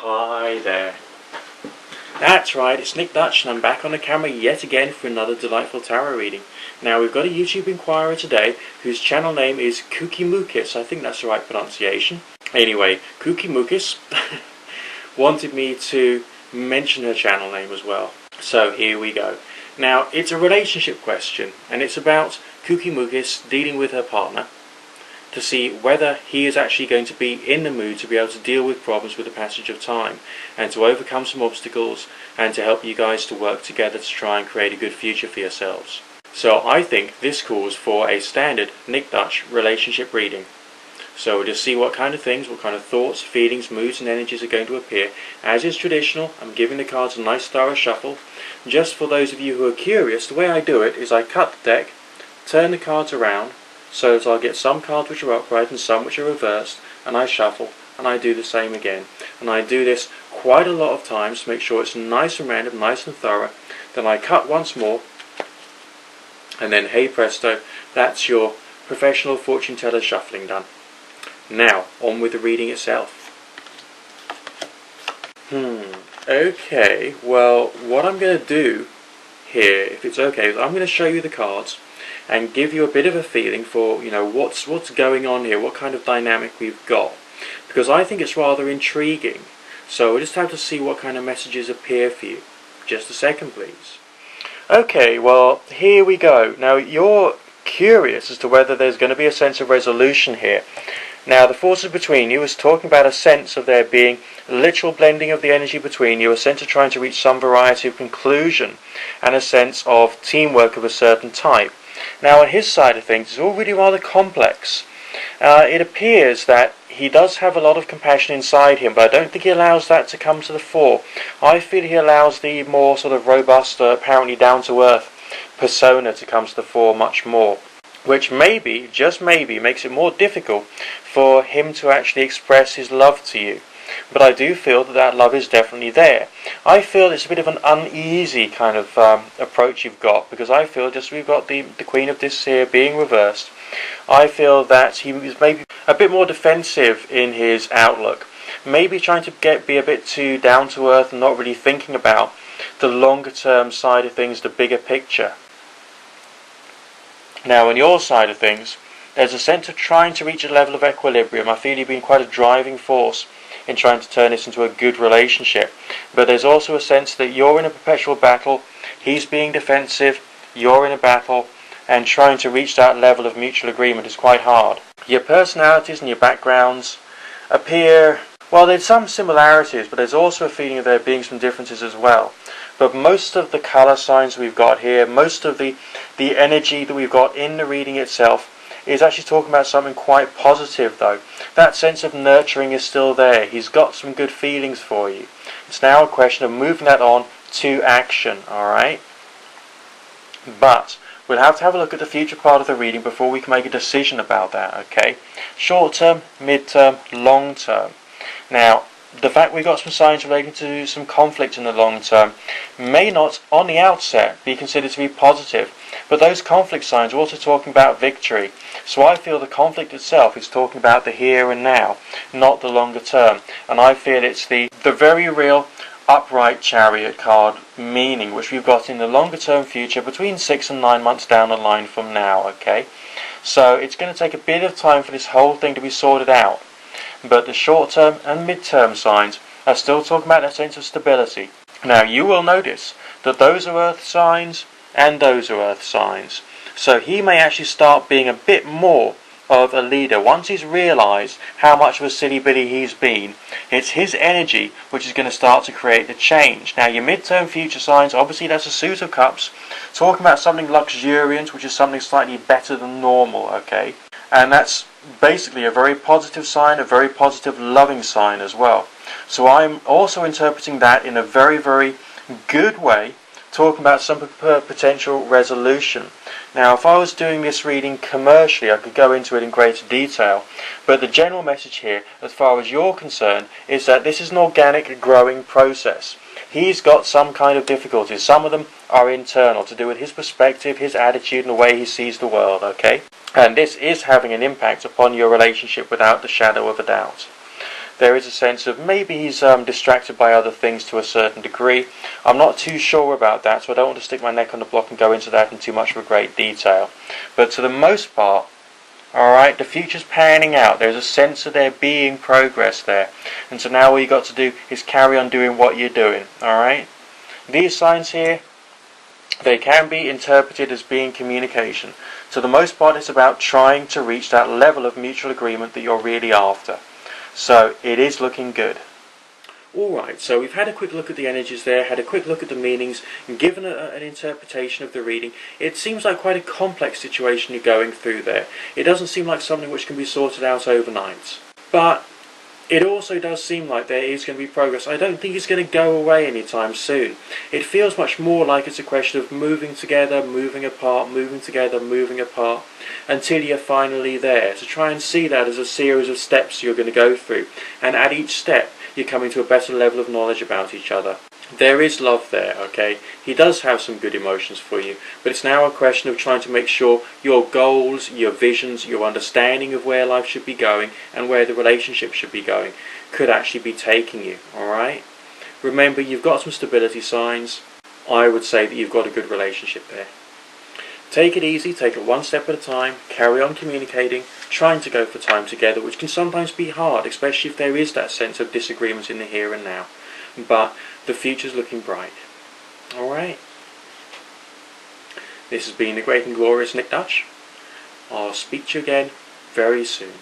Hi there. That's right, it's Nick Dutch and I'm back on the camera yet again for another delightful tarot reading. Now we've got a YouTube inquirer today whose channel name is Kukimukis, I think that's the right pronunciation. Anyway, Kukimukis wanted me to mention her channel name as well. So here we go. Now it's a relationship question and it's about Kukimukis dealing with her partner to see whether he is actually going to be in the mood to be able to deal with problems with the passage of time and to overcome some obstacles and to help you guys to work together to try and create a good future for yourselves. So I think this calls for a standard Nick Dutch relationship reading. So we'll just see what kind of things, what kind of thoughts, feelings, moods and energies are going to appear. As is traditional, I'm giving the cards a nice thorough shuffle. Just for those of you who are curious, the way I do it is I cut the deck, turn the cards around, so that I'll get some cards which are upright and some which are reversed, and I shuffle and I do the same again. And I do this quite a lot of times to make sure it's nice and random, nice and thorough. Then I cut once more, and then hey presto, that's your professional fortune teller shuffling done. Now, on with the reading itself. Okay, well, what I'm going to do here, if it's okay, is I'm going to show you the cards and give you a bit of a feeling for, what's going on here, what kind of dynamic we've got. Because I think it's rather intriguing. So we'll just have to see what kind of messages appear for you. Just a second, please. Okay, well, here we go. Now, you're curious as to whether there's going to be a sense of resolution here. Now, the forces between you is talking about a sense of there being literal blending of the energy between you, a sense of trying to reach some variety of conclusion, and a sense of teamwork of a certain type. Now, on his side of things, it's all really rather complex. It appears that he does have a lot of compassion inside him, but I don't think he allows that to come to the fore. I feel he allows the more sort of robust, apparently down-to-earth persona to come to the fore much more, which maybe, just maybe, makes it more difficult for him to actually express his love to you. But I do feel that love is definitely there. I feel it's a bit of an uneasy kind of approach you've got, because I feel just we've got the Queen of Discs here being reversed. I feel that he was maybe a bit more defensive in his outlook, maybe trying to be a bit too down to earth and not really thinking about the longer term side of things, the bigger picture. Now, on your side of things, there's a sense of trying to reach a level of equilibrium. I feel you've been quite a driving force in trying to turn this into a good relationship. But there's also a sense that you're in a perpetual battle, he's being defensive, you're in a battle, and trying to reach that level of mutual agreement is quite hard. Your personalities and your backgrounds appear, well, there's some similarities, but there's also a feeling of there being some differences as well. But most of the colour signs we've got here, most of the energy that we've got in the reading itself is actually talking about something quite positive though. That sense of nurturing is still there. He's got some good feelings for you. It's now a question of moving that on to action, alright? But we'll have to have a look at the future part of the reading before we can make a decision about that, okay? Short term, mid term, long term. Now, the fact we've got some signs relating to some conflict in the long term may not, on the outset, be considered to be positive, but those conflict signs are also talking about victory. So I feel the conflict itself is talking about the here and now, not the longer term. And I feel it's the very real upright Chariot card meaning, which we've got in the longer term future, between 6 and 9 months down the line from now, okay? So it's going to take a bit of time for this whole thing to be sorted out. But the short-term and mid-term signs are still talking about that sense of stability. Now, you will notice that those are earth signs and those are earth signs. So he may actually start being a bit more of a leader. Once he's realised how much of a silly bitty he's been, it's his energy which is going to start to create the change. Now, your mid-term future signs, obviously that's a Suit of Cups, talking about something luxuriant, which is something slightly better than normal, okay? And that's basically a very positive sign, a very positive loving sign as well. So I'm also interpreting that in a very, very good way, talking about some potential resolution. Now, if I was doing this reading commercially, I could go into it in greater detail, but the general message here, as far as you're concerned, is that this is an organic growing process. He's got some kind of difficulties. Some of them are internal, to do with his perspective, his attitude, and the way he sees the world, okay? And this is having an impact upon your relationship without the shadow of a doubt. there is a sense of maybe he's distracted by other things to a certain degree. I'm not too sure about that, so I don't want to stick my neck on the block and go into that in too much of a great detail. But to the most part, alright, the future's panning out. There's a sense of there being progress there. And so now all you got to do is carry on doing what you're doing, alright? These signs here, they can be interpreted as being communication. To the most part, it's about trying to reach that level of mutual agreement that you're really after. So it is looking good. Alright, so we've had a quick look at the energies there, had a quick look at the meanings, and given an interpretation of the reading. It seems like quite a complex situation you're going through there. It doesn't seem like something which can be sorted out overnight. But it also does seem like there is going to be progress. I don't think it's going to go away anytime soon. It feels much more like it's a question of moving together, moving apart, moving together, moving apart, until you're finally there. So try and see that as a series of steps you're going to go through. And at each step, you're coming to a better level of knowledge about each other. There is love there, okay? He does have some good emotions for you, but it's now a question of trying to make sure your goals, your visions, your understanding of where life should be going and where the relationship should be going could actually be taking you, alright? Remember, you've got some stability signs. I would say that you've got a good relationship there. Take it easy, take it one step at a time, carry on communicating, trying to go for time together, which can sometimes be hard, especially if there is that sense of disagreement in the here and now. But the future's looking bright. Alright? This has been the great and glorious Nick Dutch. I'll speak to you again very soon.